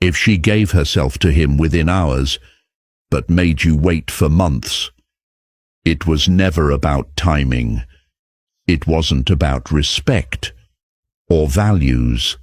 If she gave herself to him within hours, but made you wait for months, it was never about timing. It wasn't about respect, or values,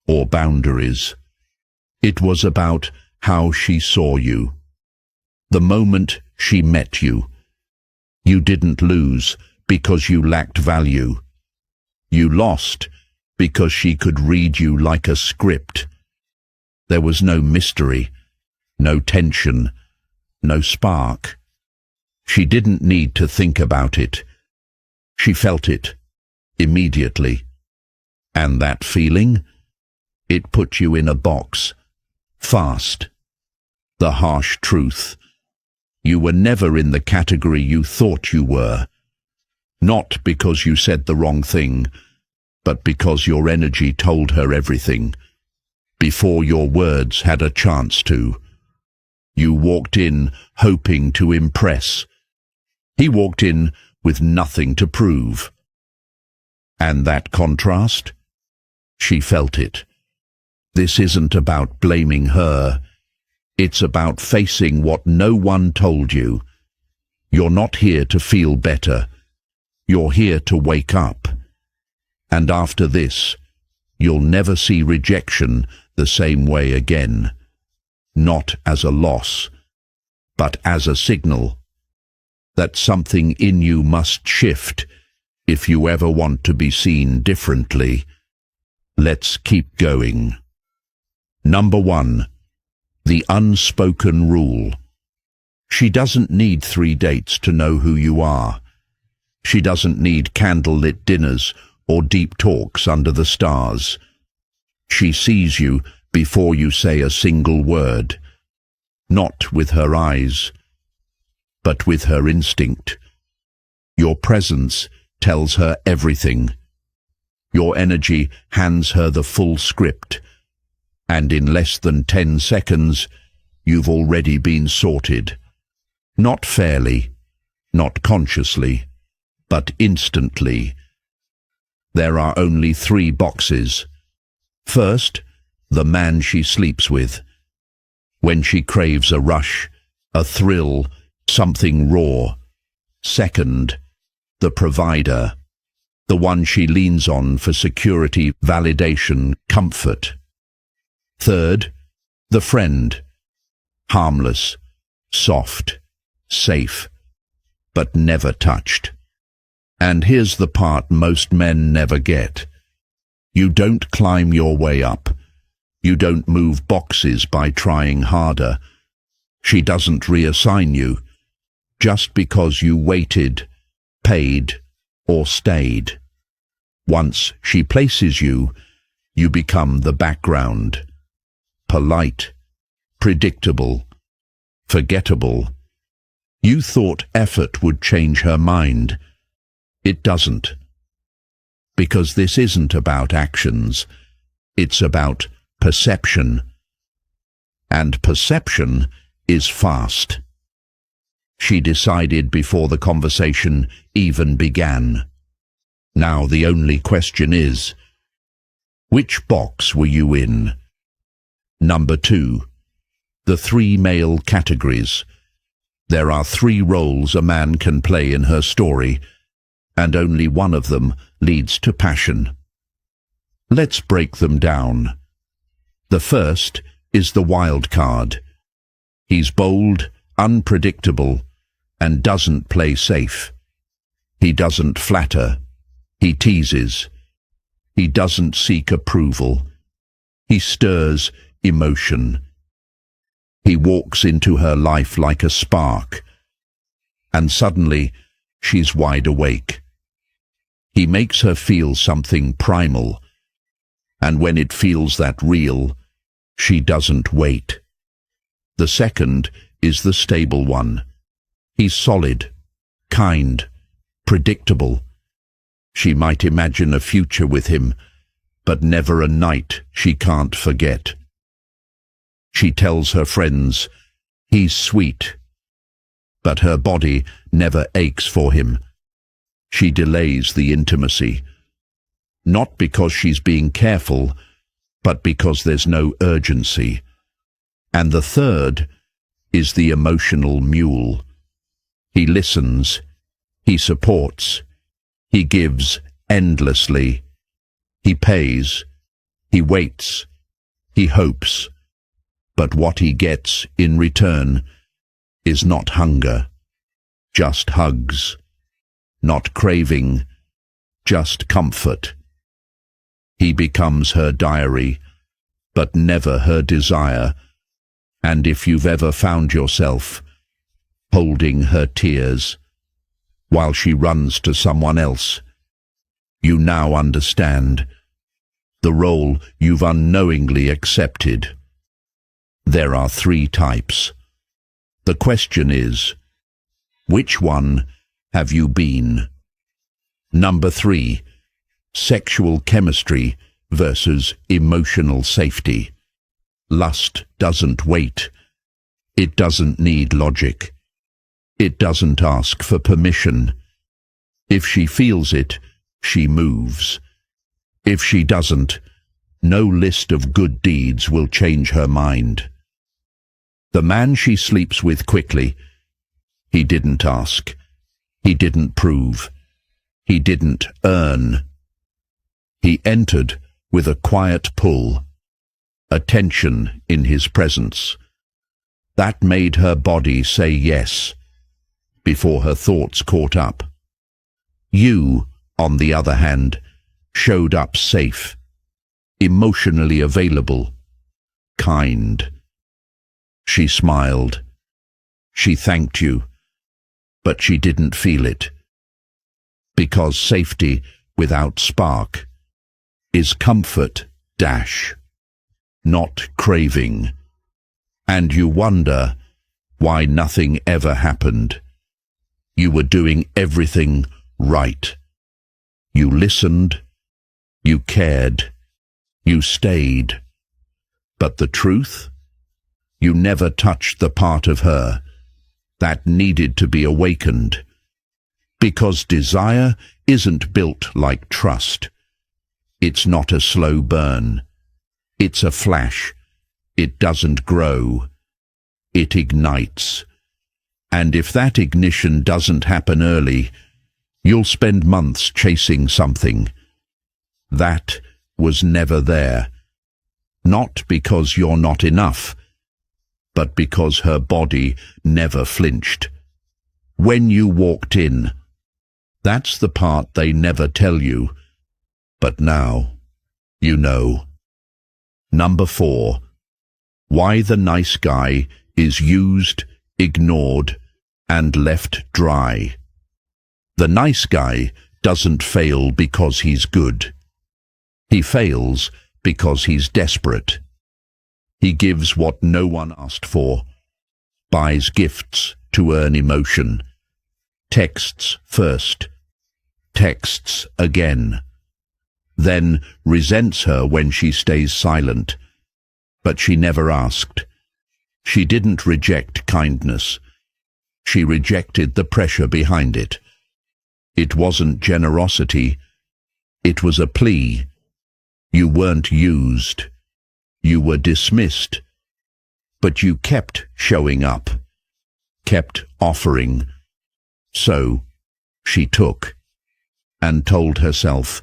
or boundaries. It was about how she saw you. The moment she met you, you didn't lose because you lacked value. You lost because she could read you like a script. There was no mystery, no tension, no spark. She didn't need to think about it. She felt it immediately. And that feeling, it put you in a box, fast. The harsh truth. You were never in the category you thought you were. Not because you said the wrong thing, but because your energy told her everything, before your words had a chance to. You walked in hoping to impress. He walked in with nothing to prove. And that contrast? She felt it. This isn't about blaming her. It's about facing what no one told you. You're not here to feel better. You're here to wake up. And after this, you'll never see rejection the same way again. Not as a loss, but as a signal that something in you must shift if you ever want to be seen differently. Let's keep going. Number 1. The unspoken rule. She doesn't need 3 dates to know who you are. She doesn't need candlelit dinners or deep talks under the stars. She sees you before you say a single word, not with her eyes, but with her instinct. Your presence tells her everything. Your energy hands her the full script, and in less than 10 seconds, you've already been sorted. Not fairly, not consciously, but instantly. There are only 3 boxes. First, the man she sleeps with. When she craves a rush, a thrill, something raw. Second, the provider. The one she leans on for security, validation, comfort. Third, the friend. Harmless, soft, safe, but never touched. And here's the part most men never get. You don't climb your way up. You don't move boxes by trying harder. She doesn't reassign you just because you waited, paid, or stayed. Once she places you, you become the background. Polite, predictable, forgettable. You thought effort would change her mind. It doesn't. Because this isn't about actions. It's about perception. And perception is fast. She decided before the conversation even began. Now the only question is, which box were you in? Number 2. The 3 male categories. There are 3 roles a man can play in her story, and only one of them leads to passion. Let's break them down. The first is the wild card. He's bold, unpredictable, and doesn't play safe. He doesn't flatter. He teases. He doesn't seek approval. He stirs emotion. He walks into her life like a spark, and suddenly she's wide awake. He makes her feel something primal, and when it feels that real, she doesn't wait. The second is the stable one. He's solid, kind, predictable. She might imagine a future with him, but never a night she can't forget. She tells her friends, he's sweet, but her body never aches for him. She delays the intimacy, not because she's being careful, but because there's no urgency. And the third is the emotional mule. He listens, he supports, he gives endlessly, he pays, he waits, he hopes, but what he gets in return is not hunger, just hugs, not craving, just comfort. He becomes her diary, but never her desire, and if you've ever found yourself holding her tears while she runs to someone else, you now understand the role you've unknowingly accepted. There are 3 types. The question is, which one have you been? Number 3, sexual chemistry versus emotional safety. Lust doesn't wait. It doesn't need logic. It doesn't ask for permission. If she feels it, she moves. If she doesn't, no list of good deeds will change her mind. The man she sleeps with quickly, he didn't ask. He didn't prove. He didn't earn. He entered with a quiet pull, a tension in his presence. That made her body say yes, before her thoughts caught up. You, on the other hand, showed up safe, emotionally available, kind. She smiled. She thanked you, but she didn't feel it. Because safety without spark is comfort dash, not craving. And you wonder why nothing ever happened. You were doing everything right. You listened, you cared, you stayed. But the truth? You never touched the part of her that needed to be awakened. Because desire isn't built like trust. It's not a slow burn. It's a flash. It doesn't grow. It ignites. And if that ignition doesn't happen early, you'll spend months chasing something that was never there. Not because you're not enough, but because her body never flinched. When you walked in, that's the part they never tell you, but now you know. Number 4, why the nice guy is used, ignored, and left dry. The nice guy doesn't fail because he's good. He fails because he's desperate. He gives what no one asked for, buys gifts to earn emotion, texts first, texts again, then resents her when she stays silent. But she never asked. She didn't reject kindness. She rejected the pressure behind it. It wasn't generosity. It was a plea. You weren't used. You were dismissed. But you kept showing up, kept offering. So she took and told herself,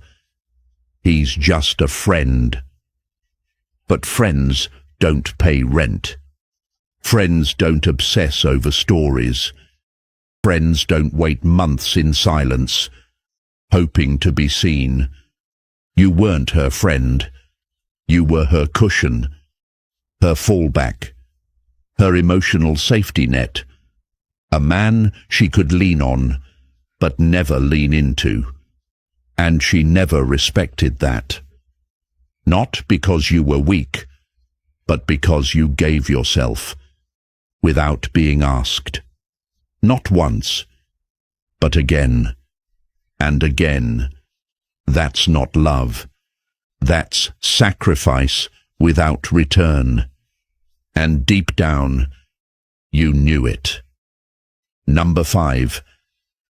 he's just a friend. But friends don't pay rent. Friends don't obsess over stories. Friends don't wait months in silence, hoping to be seen. You weren't her friend. You were her cushion, her fallback, her emotional safety net, a man she could lean on, but never lean into. And she never respected that. Not because you were weak, but because you gave yourself, without being asked. Not once, but again and again. That's not love. That's sacrifice without return. And deep down, you knew it. Number 5,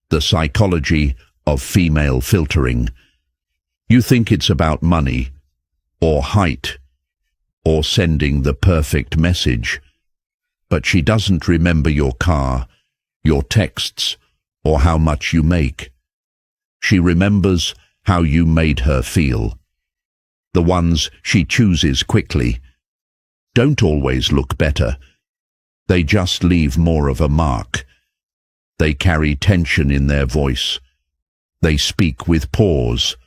the psychology of female filtering. You think it's about money, or height, or sending the perfect message. but she doesn't remember your car, your texts, or how much you make. She remembers how you made her feel. The ones she chooses quickly don't always look better. They just leave more of a mark. They carry tension in their voice. They speak with pause.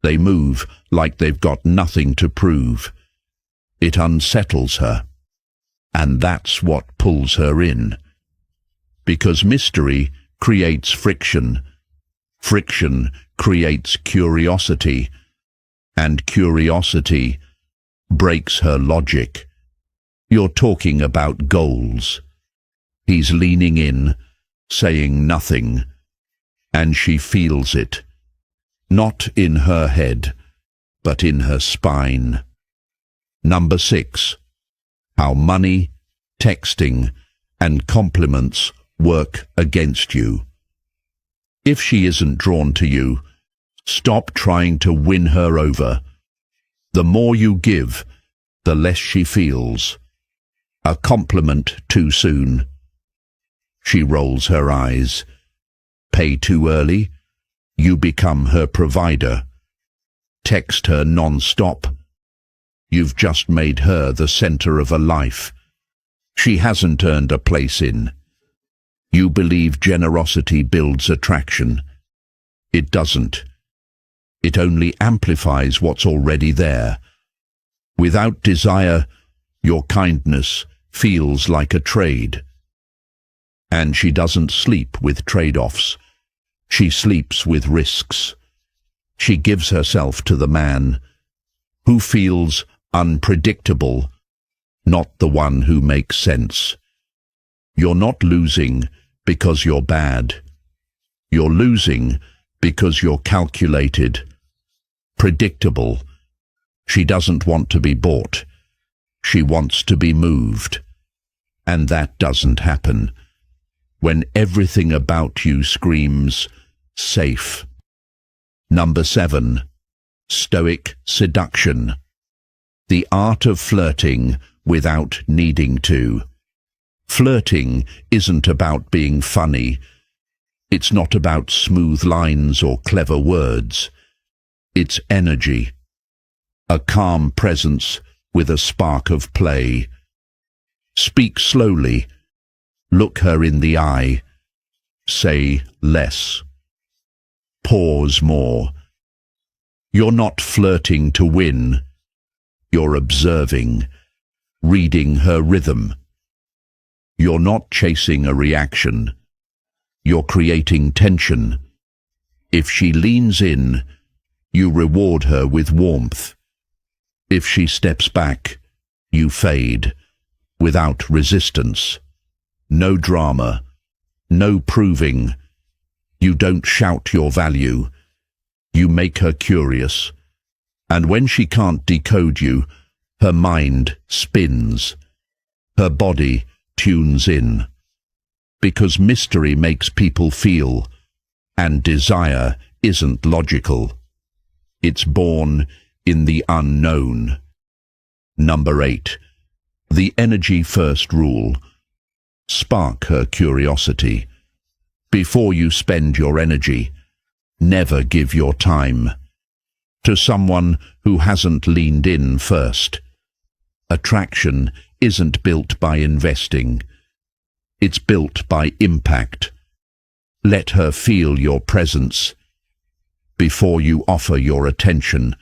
They move like they've got nothing to prove. It unsettles her. And that's what pulls her in. Because mystery creates friction. Friction creates curiosity. And curiosity breaks her logic. You're talking about goals. He's leaning in, saying nothing. And she feels it. Not in her head, but in her spine. Number 6. How money, texting, and compliments work against you. If she isn't drawn to you, stop trying to win her over. The more you give, the less she feels. A compliment too soon. She rolls her eyes. Pay too early, you become her provider. Text her non-stop. You've just made her the center of a life she hasn't earned a place in. You believe generosity builds attraction. It doesn't. It only amplifies what's already there. Without desire, your kindness feels like a trade. And she doesn't sleep with trade-offs. She sleeps with risks. She gives herself to the man who feels unpredictable, not the one who makes sense. You're not losing because you're bad. You're losing because you're calculated, predictable. She doesn't want to be bought. She wants to be moved. And that doesn't happen when everything about you screams safe. Number 7. Stoic seduction. The art of flirting without needing to. Flirting isn't about being funny. It's not about smooth lines or clever words. It's energy. A calm presence with a spark of play. Speak slowly. Look her in the eye. Say less. Pause more. You're not flirting to win. You're observing, reading her rhythm. You're not chasing a reaction. You're creating tension. If she leans in, you reward her with warmth. If she steps back, you fade, without resistance. No drama, no proving. You don't shout your value. You make her curious. And when she can't decode you, her mind spins. Her body tunes in. Because mystery makes people feel, and desire isn't logical. It's born in the unknown. Number 8. The energy first rule. Spark her curiosity. Before you spend your energy, never give your time to someone who hasn't leaned in first. Attraction isn't built by investing. It's built by impact. Let her feel your presence. Before you offer your attention,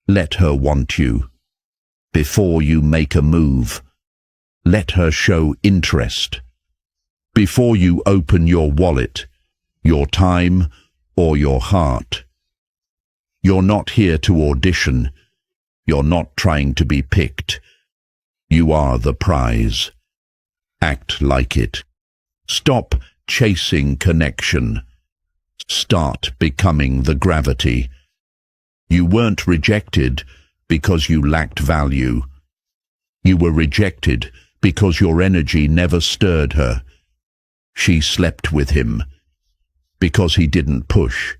let her want you. Before you make a move, let her show interest. Before you open your wallet, your time, or your heart. You're not here to audition. You're not trying to be picked. You are the prize. Act like it. Stop chasing connection. Start becoming the gravity. You weren't rejected because you lacked value. You were rejected because your energy never stirred her. She slept with him because he didn't push,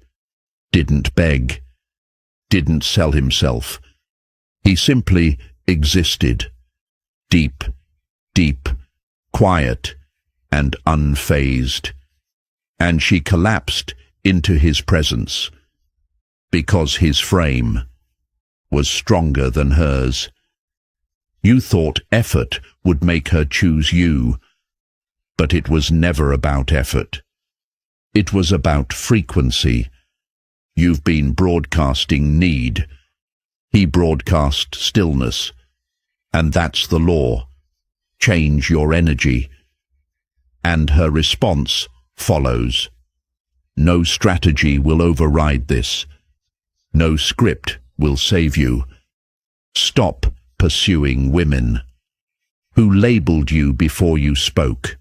didn't beg, didn't sell himself. He simply existed. Deep, deep, quiet and unfazed, and she collapsed into his presence because his frame was stronger than hers. You thought effort would make her choose you, but it was never about effort. It was about frequency. You've been broadcasting need. He broadcast stillness, and that's the law. Change your energy. And her response follows. No strategy will override this. No script will save you. Stop pursuing women who labeled you before you spoke.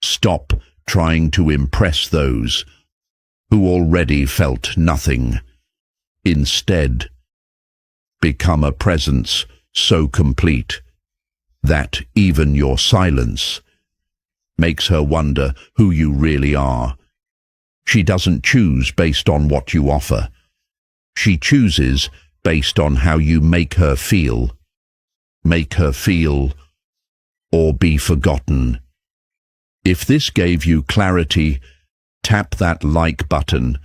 Stop trying to impress those who already felt nothing. Instead, become a presence so complete that even your silence makes her wonder who you really are. She doesn't choose based on what you offer. She chooses based on how you make her feel. Make her feel or be forgotten. If this gave you clarity, tap that like button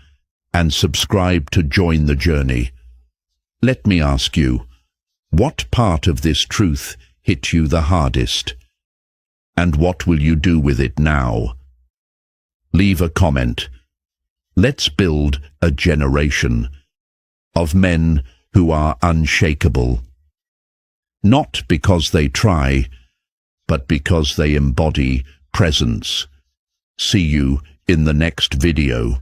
and subscribe to join the journey. Let me ask you, what part of this truth hit you the hardest? And what will you do with it now? Leave a comment. Let's build a generation of men who are unshakable. Not because they try, but because they embody presence. See you in the next video.